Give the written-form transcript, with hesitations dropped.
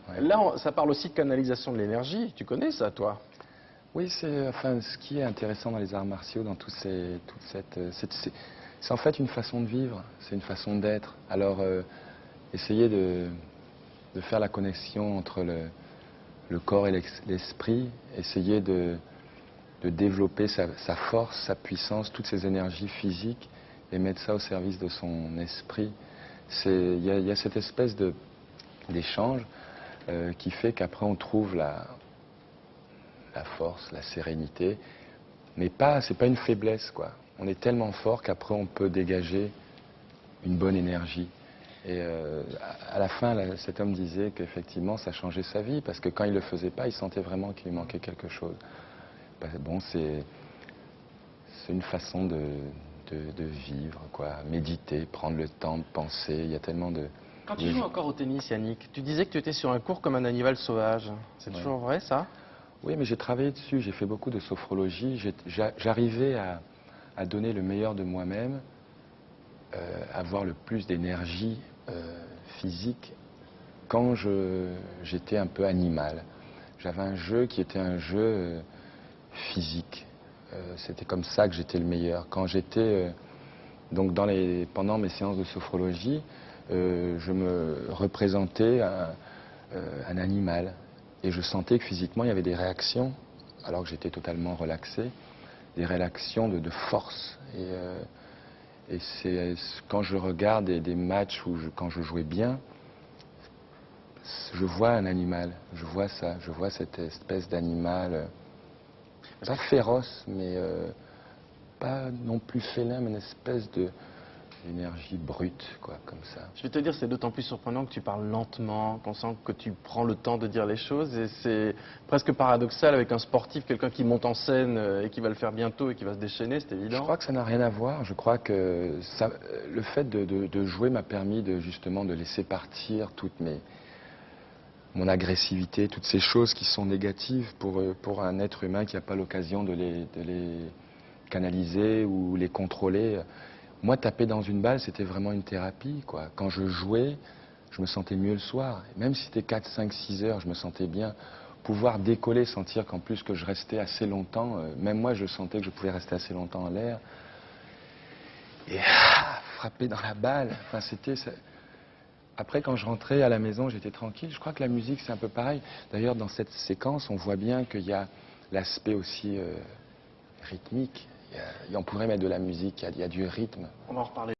Ouais. Là, ça parle aussi de canalisation de l'énergie. Tu connais ça, toi? Oui, enfin, ce qui est intéressant dans les arts martiaux, dans c'est en fait une façon de vivre, c'est une façon d'être. Alors, essayer de faire la connexion entre le corps et l'esprit, essayer de développer sa force, sa puissance, toutes ses énergies physiques et mettre ça au service de son esprit. Il y a cette espèce d'échange qui fait qu'après on trouve la force, la sérénité, mais c'est pas une faiblesse, quoi. On est tellement fort qu'après on peut dégager une bonne énergie. Et à la fin, cet homme disait qu'effectivement ça changeait sa vie, parce que quand il le faisait pas, il sentait vraiment qu'il lui manquait quelque chose. Bon, c'est une façon de vivre, quoi. Méditer, prendre le temps de penser, il y a tellement de... Quand tu joues encore au tennis, Yannick, tu disais que tu étais sur un cours comme un animal sauvage. C'est toujours vrai, ça? Oui, mais j'ai travaillé dessus, j'ai fait beaucoup de sophrologie. J'arrivais à donner le meilleur de moi-même, avoir le plus d'énergie physique quand j'étais un peu animal. J'avais un jeu qui était un jeu physique. C'était comme ça que j'étais le meilleur. Quand j'étais donc pendant mes séances de sophrologie, je me représentais un animal et je sentais que physiquement il y avait des réactions, alors que j'étais totalement relaxé, des réactions de force. Et c'est quand je regarde des matchs quand je jouais bien, je vois un animal, je vois ça, je vois cette espèce d'animal, pas féroce, mais pas non plus félin, mais une espèce d'énergie brute, quoi, comme ça. Je vais te dire, c'est d'autant plus surprenant que tu parles lentement, qu'on sent que tu prends le temps de dire les choses, et c'est presque paradoxal avec un sportif, quelqu'un qui monte en scène et qui va le faire bientôt et qui va se déchaîner, c'est évident. Je crois que ça n'a rien à voir. Je crois que le fait de jouer m'a permis justement de laisser partir mon agressivité, toutes ces choses qui sont négatives pour un être humain qui n'a pas l'occasion de les canaliser ou les contrôler. Moi, taper dans une balle, c'était vraiment une thérapie, quoi. Quand je jouais, je me sentais mieux le soir. Même si c'était 4, 5, 6 heures, je me sentais bien. Pouvoir décoller, sentir qu'en plus que je restais assez longtemps, même moi je sentais que je pouvais rester assez longtemps en l'air. Et frapper dans la balle, enfin Après, quand je rentrais à la maison, j'étais tranquille. Je crois que la musique, c'est un peu pareil. D'ailleurs, dans cette séquence, on voit bien qu'il y a l'aspect aussi rythmique. On pourrait mettre de la musique, il y a du rythme. On va en reparler.